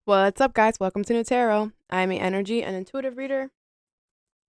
What's up, guys? Welcome to Nutarot. I'm an energy and intuitive reader,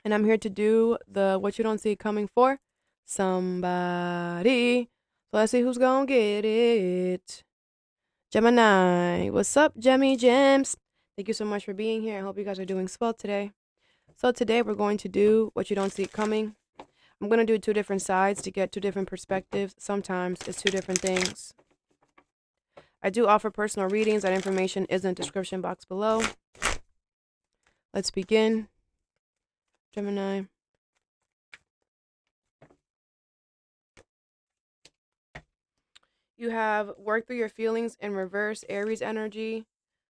and I'm here to do the what you don't see coming for somebody. So let's see who's gonna get it. Gemini. What's up, Gemmy Gems? Thank you so much for being here. I hope you guys are doing swell today. So today we're going to do what you don't see coming. I'm going to do two different sides to get two different perspectives. Sometimes it's two different things. I do offer personal readings. That information is in the description box below. Let's begin. Gemini. You have work through your feelings in reverse, Aries energy.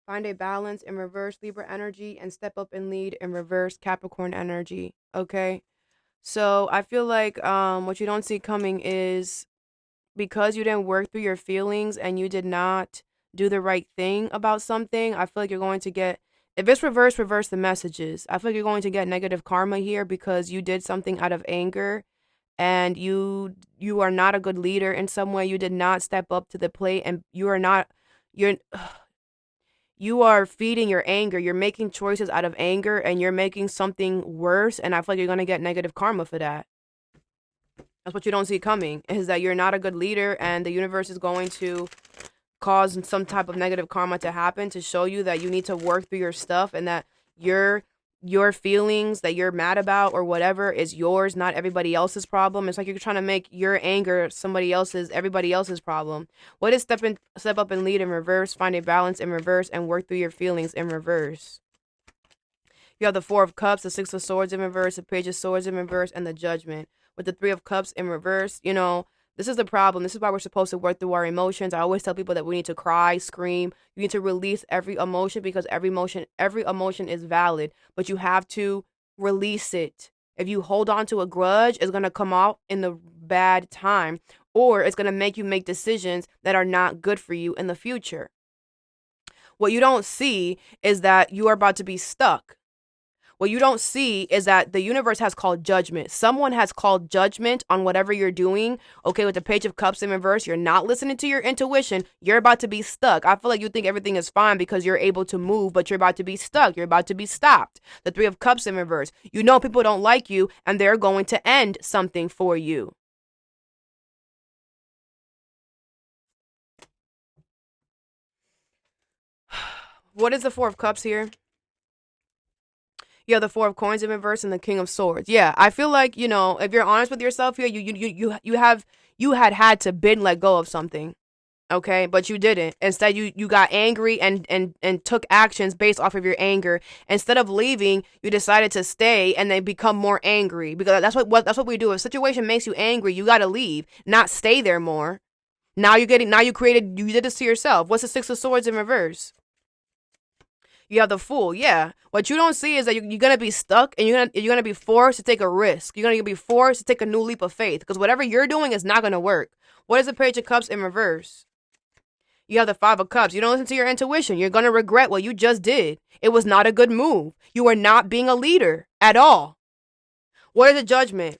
Find a balance in reverse, Libra energy. And step up and lead in reverse, Capricorn energy. Okay? So I feel like what you don't see coming is because you didn't work through your feelings and you did not do the right thing about something, I feel like you're going to get, if it's reverse the messages. I feel like you're going to get negative karma here because you did something out of anger and you are not a good leader in some way. You did not step up to the plate, and you're you are feeding your anger. You're making choices out of anger and you're making something worse, and I feel like you're going to get negative karma for that. That's what you don't see coming, is that you're not a good leader and the universe is going to cause some type of negative karma to happen to show you that you need to work through your stuff, and that your feelings that you're mad about or whatever is yours, not everybody else's problem. It's like you're trying to make your anger everybody else's problem. What is step up and lead in reverse, find a balance in reverse, and work through your feelings in reverse? You have the Four of Cups, the Six of Swords in reverse, the Page of Swords in reverse, and the Judgment. With the Three of Cups in reverse, this is the problem. This is why we're supposed to work through our emotions. I always tell people that we need to cry, scream. You need to release every emotion because every emotion is valid, but you have to release it. If you hold on to a grudge, it's going to come out in the bad time, or it's going to make you make decisions that are not good for you in the future. What you don't see is that you are about to be stuck. What you don't see is that the universe has called judgment. Someone has called judgment on whatever you're doing. Okay, with the Page of Cups in reverse, you're not listening to your intuition. You're about to be stuck. I feel like you think everything is fine because you're able to move, but you're about to be stuck. You're about to be stopped. The Three of Cups in reverse. You know people don't like you and they're going to end something for you. What is the Four of Cups here? You have the Four of Coins in reverse and the King of Swords. Yeah, I feel like, if you're honest with yourself here, you had to bid and let go of something. Okay, but you didn't. Instead, you got angry and took actions based off of your anger. Instead of leaving, you decided to stay and then become more angry, because that's what we do. If a situation makes you angry, you got to leave, not stay there more. You did this to yourself. What's the Six of Swords in reverse? You have the Fool. Yeah. What you don't see is that you're gonna be stuck, and you're gonna be forced to take a risk. You're gonna be forced to take a new leap of faith because whatever you're doing is not gonna work. What is the Page of Cups in reverse? You have the Five of Cups. You don't listen to your intuition. You're gonna regret what you just did. It was not a good move. You are not being a leader at all. What is the Judgment?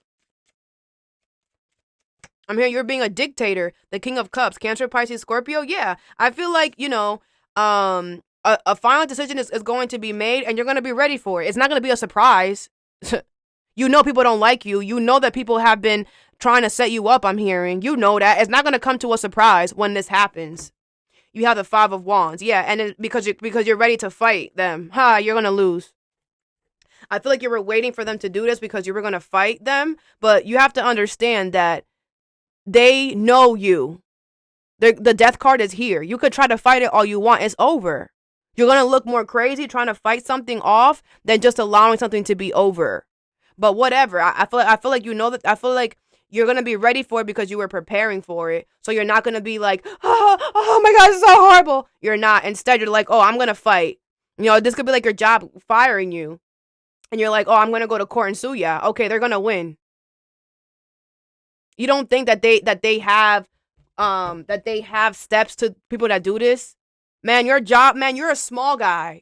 I'm hearing you're being a dictator. The King of Cups. Cancer, Pisces, Scorpio. Yeah. I feel like, a final decision is going to be made and you're going to be ready for it. It's not going to be a surprise. You know people don't like you. You know that people have been trying to set you up, I'm hearing. You know that. It's not going to come to a surprise when this happens. You have the Five of Wands. Yeah, and because you're ready to fight them. You're going to lose. I feel like you were waiting for them to do this because you were going to fight them, but you have to understand that they know you. The death card is here. You could try to fight it all you want. It's over. You're going to look more crazy trying to fight something off than just allowing something to be over. But whatever. I feel like you know that. I feel like you're going to be ready for it because you were preparing for it. So you're not going to be like, oh my God, this is so horrible. You're not. Instead, you're like, oh, I'm going to fight. This could be like your job firing you. And you're like, oh, I'm going to go to court and sue ya. Okay, they're going to win. You don't think that they have steps to people that do this? Man, you're a small guy.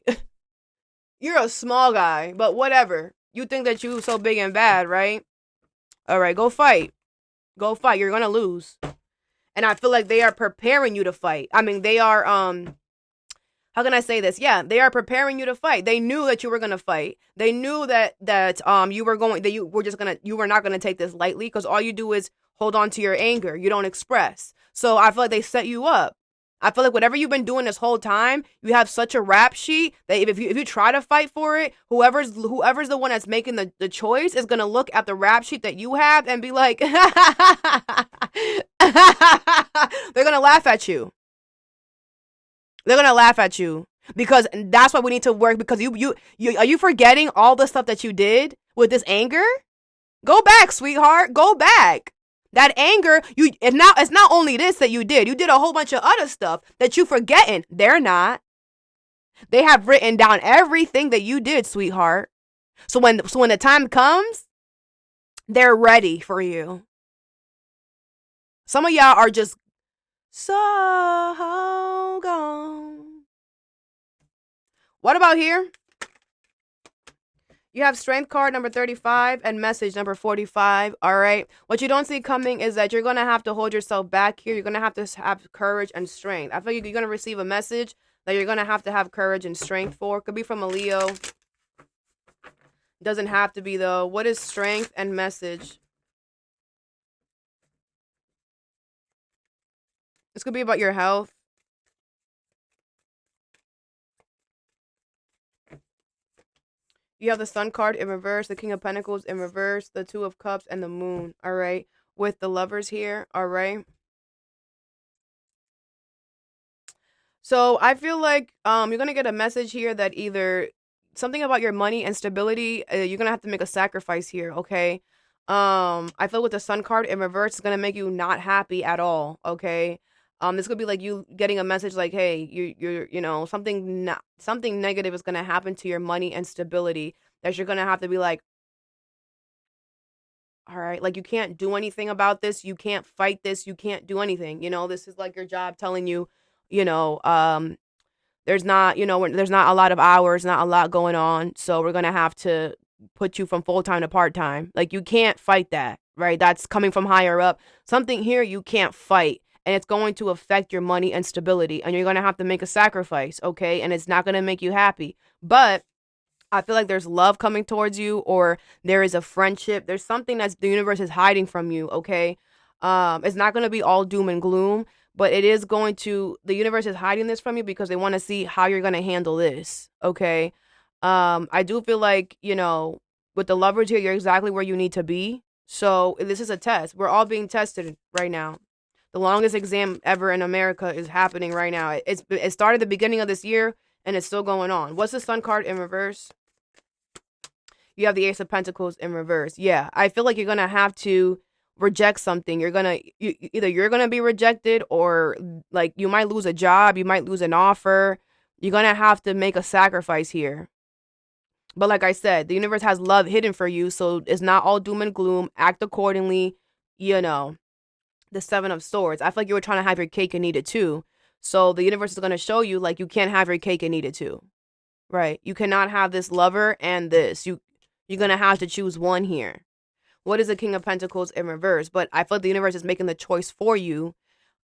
You're a small guy, but whatever. You think that you so big and bad, right? All right, go fight. Go fight. You're going to lose. And I feel like they are preparing you to fight. I mean, they are how can I say this? Yeah, they are preparing you to fight. They knew that you were gonna fight. They knew that you were going that you were just gonna you were not gonna take this lightly, because all you do is hold on to your anger. You don't express. So I feel like they set you up. I feel like whatever you've been doing this whole time, you have such a rap sheet that if you try to fight for it, whoever's the one that's making the choice is gonna look at the rap sheet that you have and be like, they're gonna laugh at you. They're gonna laugh at you, because that's why we need to work. Because you are you forgetting all the stuff that you did with this anger? Go back, sweetheart. Go back. That anger, it's not only this that you did. You did a whole bunch of other stuff that you forgetting. They're not. They have written down everything that you did, sweetheart. So when the time comes, they're ready for you. Some of y'all are just so gone. What about here? You have strength card number 35 and message number 45. All right. What you don't see coming is that you're going to have to hold yourself back here. You're going to have courage and strength. I feel like you're going to receive a message that you're going to have courage and strength for. Could be from a Leo. Doesn't have to be, though. What is strength and message? This could be about your health. You have the Sun card in reverse, the King of Pentacles in reverse, the Two of Cups, and the Moon. All right. With the Lovers here. All right. So I feel like you're going to get a message here that either something about your money and stability, you're going to have to make a sacrifice here. Okay. I feel with the Sun card in reverse, it's going to make you not happy at all. Okay. This could be like you getting a message like, hey, you know, something negative is going to happen to your money and stability, that you're going to have to be like, all right, like you can't do anything about this. You can't fight this. You can't do anything. You know, this is like your job telling you, you know, there's not a lot of hours, not a lot going on. So we're going to have to put you from full-time to part-time. Like you can't fight that, right? That's coming from higher up. Something here you can't fight. And it's going to affect your money and stability. And you're going to have to make a sacrifice, okay? And it's not going to make you happy. But I feel like there's love coming towards you, or there is a friendship. There's something that the universe is hiding from you, okay? It's not going to be all doom and gloom, but it is going to, the universe is hiding this from you because they want to see how you're going to handle this, okay? I do feel like, you know, with the Lovers here, you're exactly where you need to be. So this is a test. We're all being tested right now. The longest exam ever in America is happening right now. It started the beginning of this year, and it's still going on. What's the Sun card in reverse? You have the Ace of Pentacles in reverse. Yeah, I feel like you're going to have to reject something. Either you're going to be rejected, or like you might lose a job. You might lose an offer. You're going to have to make a sacrifice here. But like I said, the universe has love hidden for you, so it's not all doom and gloom. Act accordingly, you know. The Seven of Swords. I feel like you were trying to have your cake and eat it too. So the universe is going to show you like you can't have your cake and eat it too. Right? You cannot have this lover and this. You're going to have to choose one here. What is the King of Pentacles in reverse? But I feel like the universe is making the choice for you.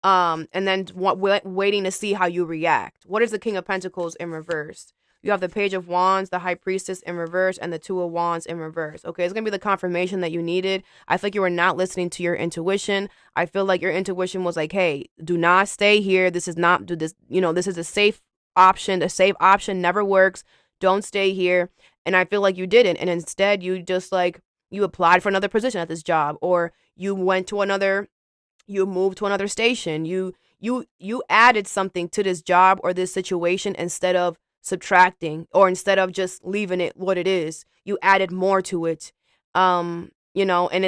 And then waiting to see how you react. What is the King of Pentacles in reverse? You have the Page of Wands, the High Priestess in reverse, and the Two of Wands in reverse. Okay, it's going to be the confirmation that you needed. I feel like you were not listening to your intuition. I feel like your intuition was like, hey, do not stay here. This is not, do this, you know, this is a safe option. A safe option never works. Don't stay here. And I feel like you didn't. And instead, you just like, you applied for another position at this job, or you moved to another station. You added something to this job or this situation instead of subtracting, or instead of just leaving it what it is. You added more to it. You know, and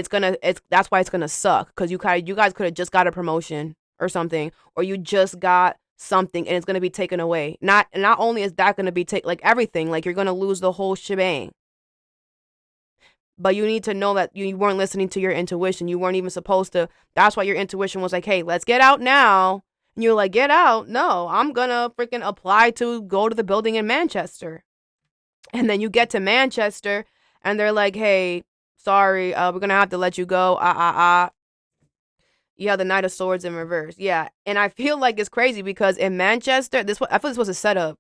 that's why it's gonna suck, because you guys could have just got a promotion or something, or you just got something and it's gonna be taken away. Not only is that gonna be like everything, like you're gonna lose the whole shebang. But you need to know that you weren't listening to your intuition. You weren't even supposed to. That's why your intuition was like, hey, let's get out now. And you're like, get out? No, I'm going to freaking apply to go to the building in Manchester. And then you get to Manchester and they're like, hey, sorry, we're going to have to let you go. You have the Knight of Swords in reverse. Yeah. And I feel like it's crazy because in Manchester, I feel this was a setup.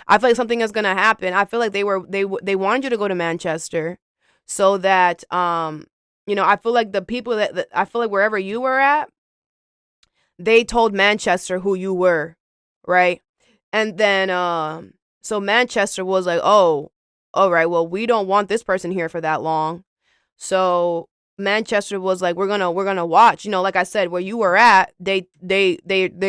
I feel like something is gonna happen. I feel like they wanted you to go to Manchester, so that I feel like the people that I feel like wherever you were at, they told Manchester who you were, right? And then so Manchester was like, oh, all right, well, we don't want this person here for that long. So Manchester was like, we're gonna watch. Like I said, where you were at, they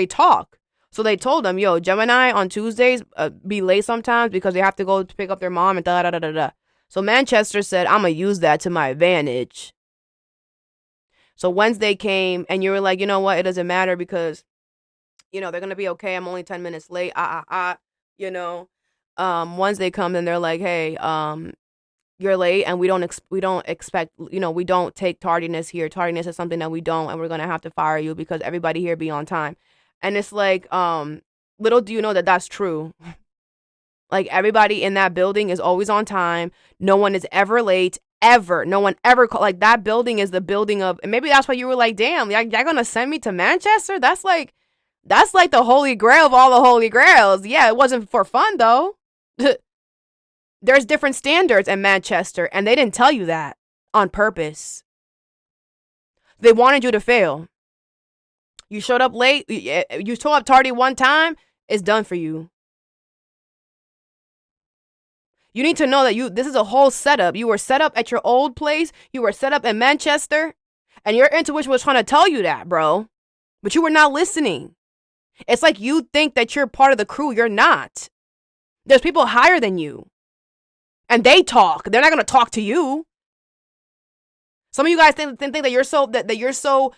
talk. So they told them, yo, Gemini on Tuesdays be late sometimes because they have to go to pick up their mom and da da da da da. So Manchester said, I'm gonna use that to my advantage. So Wednesday came and you were like, you know what? It doesn't matter because, they're going to be okay. I'm only 10 minutes late. Wednesday comes and they're like, hey, you're late and we don't expect, we don't take tardiness here. Tardiness is something that we don't, and we're going to have to fire you because everybody here be on time. And it's like, little do you know that that's true. Like everybody in that building is always on time. No one is ever late. Ever. No one ever like that building is the building of, and maybe that's why you were like, damn, y'all gonna send me to Manchester? That's like the holy grail of all the holy grails. Yeah, it wasn't for fun though. There's different standards in Manchester, and they didn't tell you that on purpose. They wanted you to fail. You showed up late, you showed up tardy one time, it's done for you. You need to know that this is a whole setup. You were set up at your old place. You were set up in Manchester. And your intuition was trying to tell you that, bro. But you were not listening. It's like you think that you're part of the crew. You're not. There's people higher than you. And they talk. They're not going to talk to you. Some of you guys think that you're so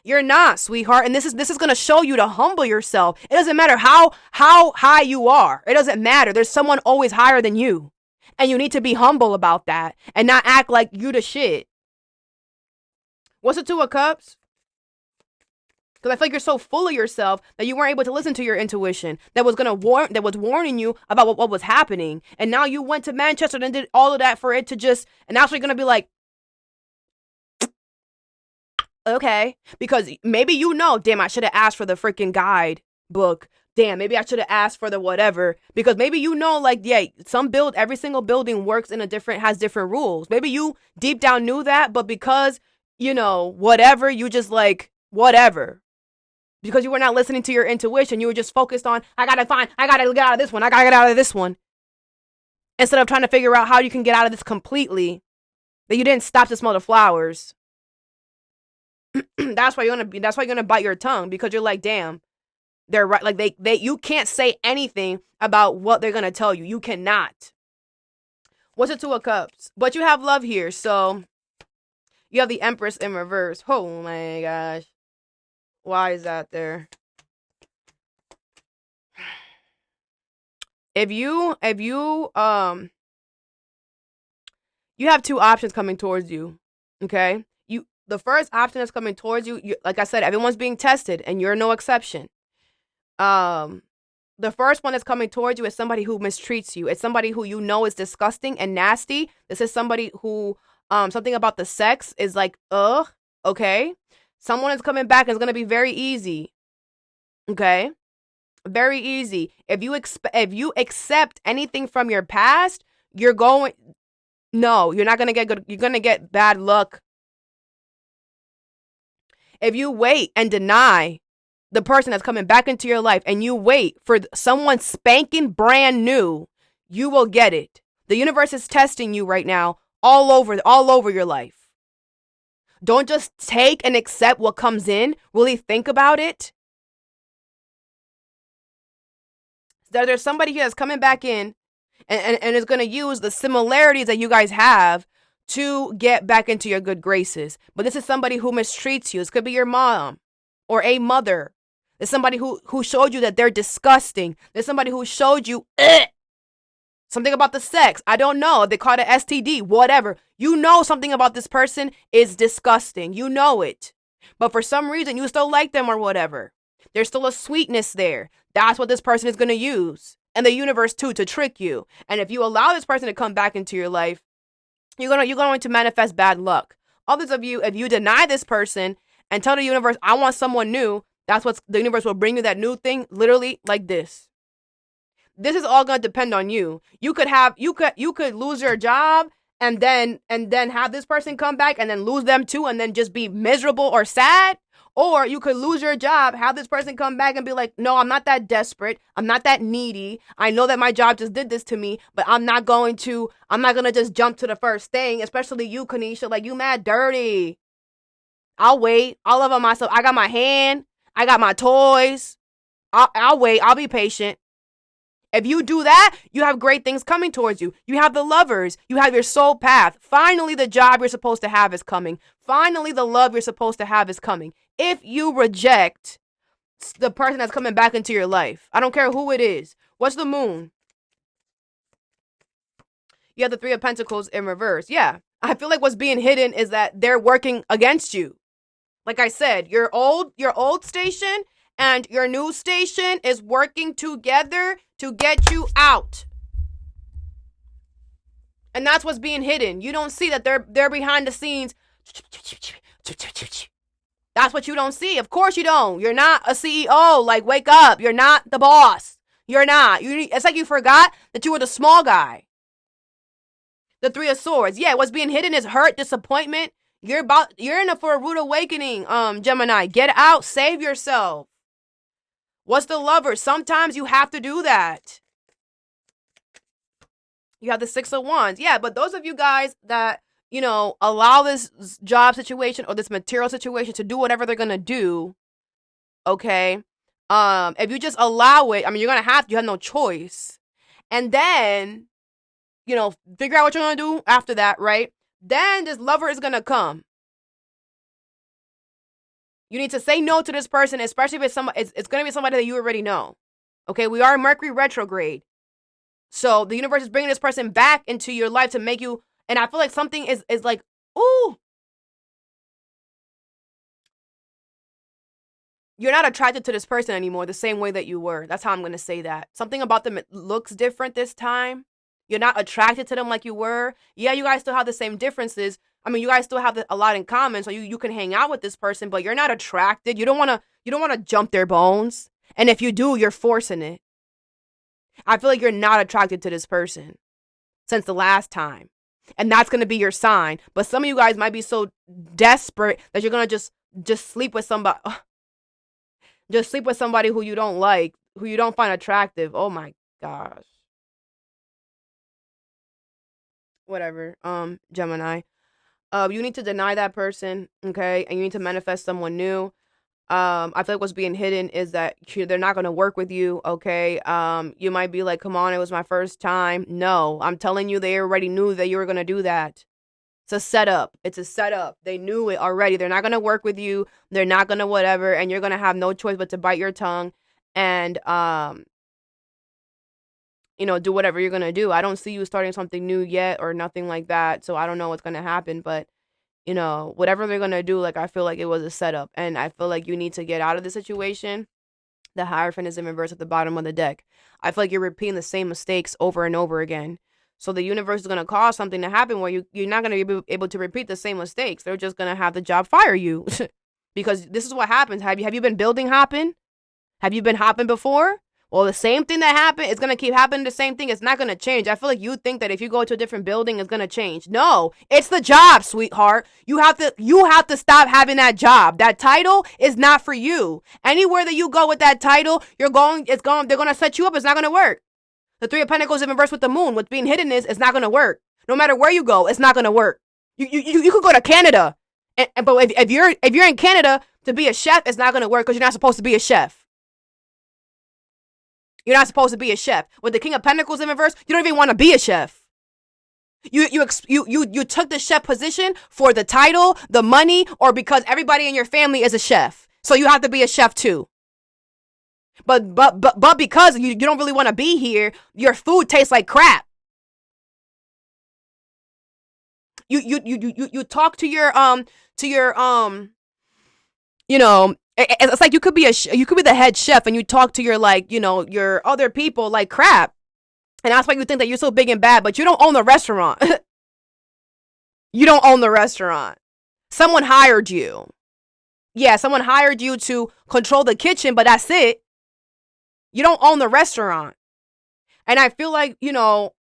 you're not, sweetheart. And this is going to show you to humble yourself. It doesn't matter how high you are. It doesn't matter. There's someone always higher than you. And you need to be humble about that and not act like you the shit. What's the Two of Cups? Because I feel like you're so full of yourself that you weren't able to listen to your intuition that was warning you about what was happening. And now you went to Manchester and did all of that for it to just, and now you're going to be like, okay, because maybe damn, I should have asked for the freaking guide book. Damn, maybe I should have asked for the whatever. Because maybe like, yeah, every single building works has different rules. Maybe you deep down knew that, but because, whatever, you just like, whatever. Because you were not listening to your intuition. You were just focused on, I gotta get out of this one. I gotta get out of this one. Instead of trying to figure out how you can get out of this completely. That you didn't stop to smell the flowers. That's why you're gonna bite your tongue, because you're like, damn, they're right. Like you can't say anything about what they're gonna tell you. You cannot. What's the Two of Cups? But you have love here, so you have the Empress in reverse. Oh my gosh, why is that there? If you you have two options coming towards you, okay? The first option that's coming towards you, like I said, everyone's being tested, and you're no exception. The first one that's coming towards you is somebody who mistreats you. It's somebody who is disgusting and nasty. This is somebody who, something about the sex is like, ugh, okay? Someone is coming back and it's going to be very easy, okay? Very easy. If you accept anything from your past, you're not going to get good. You're going to get bad luck. If you wait and deny the person that's coming back into your life and you wait for someone spanking brand new, you will get it. The universe is testing you right now all over your life. Don't just take and accept what comes in. Really think about it. There's somebody here that's coming back in and is going to use the similarities that you guys have to get back into your good graces. But this is somebody who mistreats you. This could be your mom or a mother. There's somebody who showed you that they're disgusting. There's somebody who showed you something about the sex. I don't know. They call it STD, whatever. You know something about this person is disgusting. You know it. But for some reason, you still like them or whatever. There's still a sweetness there. That's what this person is going to use. And the universe, too, to trick you. And if you allow this person to come back into your life, you're going to manifest bad luck. Others of you, if you deny this person and tell the universe, I want someone new, that's what the universe will bring you, that new thing, literally like this. this is all gonna depend on you. You could lose your job and then have this person come back and then lose them too and then just be miserable or sad. Or you could lose your job, have this person come back and be like, no, I'm not that desperate. I'm not that needy. I know that my job just did this to me, but I'm not going to just jump to the first thing, especially you, Kanisha. Like, you mad dirty. I'll wait. I'll love on myself. I got my hand. I got my toys. I'll wait. I'll be patient. If you do that, you have great things coming towards you. You have the lovers. You have your soul path. Finally, the job you're supposed to have is coming. Finally, the love you're supposed to have is coming. If you reject the person that's coming back into your life, I don't care who it is. What's the moon? You have the Three of Pentacles in reverse. Yeah. I feel like what's being hidden is that they're working against you. Like I said, your old station and your new station is working together to get you out. And that's what's being hidden. You don't see that they're behind the scenes. That's what you don't see. Of course you don't. You're not a CEO. Like, wake up. You're not the boss. You're not. It's like you forgot that you were the small guy. The Three of Swords. Yeah, what's being hidden is hurt, disappointment. You're in for a rude awakening, Gemini. Get out. Save yourself. What's the Lover? Sometimes you have to do that. You have the Six of Wands. Yeah, but those of you guys that, allow this job situation or this material situation to do whatever they're going to do, okay? If you just allow it, you have no choice. And then, figure out what you're going to do after that, right? Then this Lover is going to come. You need to say no to this person, especially if it's going to be somebody that you already know. Okay, we are Mercury retrograde. So the universe is bringing this person back into your life to make you, and I feel like something is like, ooh. You're not attracted to this person anymore the same way that you were. That's how I'm going to say that. Something about them looks different this time. You're not attracted to them like you were. Yeah, you guys still have the same differences. You guys still have a lot in common, so you can hang out with this person, but you're not attracted. You don't want to jump their bones. And if you do, you're forcing it. I feel like you're not attracted to this person since the last time. And that's going to be your sign. But some of you guys might be so desperate that you're going to just sleep with somebody. Just sleep with somebody who you don't like, who you don't find attractive. Oh my gosh. Whatever. Gemini. You need to deny that person, okay? And you need to manifest someone new. I feel like what's being hidden is that they're not going to work with you, okay? You might be like, come on, it was my first time. No, I'm telling you, they already knew that you were going to do that. It's a setup. It's a setup. They knew it already. They're not going to work with you. They're not going to whatever. And you're going to have no choice but to bite your tongue and, do whatever you're going to do. I don't see you starting something new yet or nothing like that. So I don't know what's going to happen, but whatever they're going to do, like, I feel like it was a setup and I feel like you need to get out of the situation. The Hierophant is in reverse at the bottom of the deck. I feel like you're repeating the same mistakes over and over again. So the universe is going to cause something to happen where you're not going to be able to repeat the same mistakes. They're just going to have the job fire you because this is what happens. Have you been building hopping? Have you been hopping before? Well, the same thing that happened is going to keep happening. The same thing. It's not going to change. I feel like you think that if you go to a different building, it's going to change. No, it's the job, sweetheart. You have to stop having that job. That title is not for you. Anywhere that you go with that title, they're going to set you up. It's not going to work. The Three of Pentacles in reverse with the moon. What's being hidden is it's not going to work. No matter where you go, it's not going to work. You could go to Canada, but if you're in Canada to be a chef, it's not going to work because you're not supposed to be a chef. You're not supposed to be a chef. With the King of Pentacles in reverse, you don't even want to be a chef. You took the chef position for the title, the money, or because everybody in your family is a chef. So you have to be a chef too. But because you don't really want to be here, your food tastes like crap. You talk to your it's like you could be the head chef and you talk to your other people like crap. And that's why you think that you're so big and bad, but you don't own the restaurant. You don't own the restaurant. Someone hired you. Yeah, someone hired you to control the kitchen, but that's it. You don't own the restaurant. And I feel like,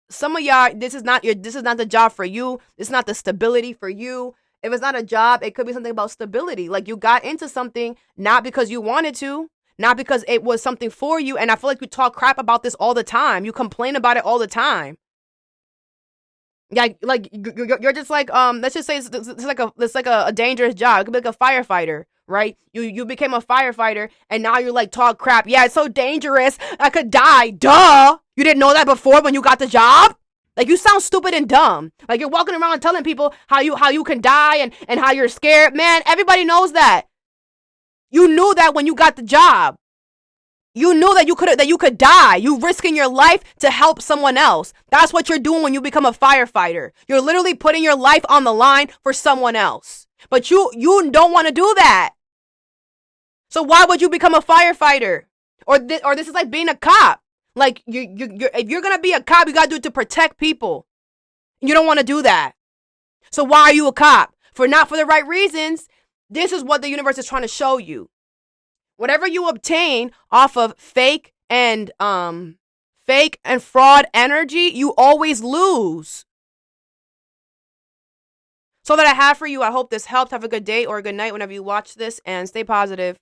some of y'all, this is not the job for you. It's not the stability for you. If it's not a job, it could be something about stability. Like you got into something not because you wanted to, not because it was something for you. And I feel like you talk crap about this all the time. You complain about it all the time. Like you're just like, let's just say it's like a dangerous job. It could be like a firefighter, right? You became a firefighter and now you're like talk crap. Yeah, it's so dangerous. I could die. Duh. You didn't know that before when you got the job? Like you sound stupid and dumb. Like you're walking around telling people how you can die and how you're scared. Man, everybody knows that. You knew that when you got the job. You knew that you could die. You risking your life to help someone else. That's what you're doing when you become a firefighter. You're literally putting your life on the line for someone else. But you don't want to do that. So why would you become a firefighter? Or this is like being a cop. Like if you're gonna be a cop, you gotta do it to protect people. You don't want to do that. So why are you a cop? Not for the right reasons. This is what the universe is trying to show you. Whatever you obtain off of fake and fraud energy, you always lose. So that I have for you, I hope this helped. Have a good day or a good night whenever you watch this, and stay positive.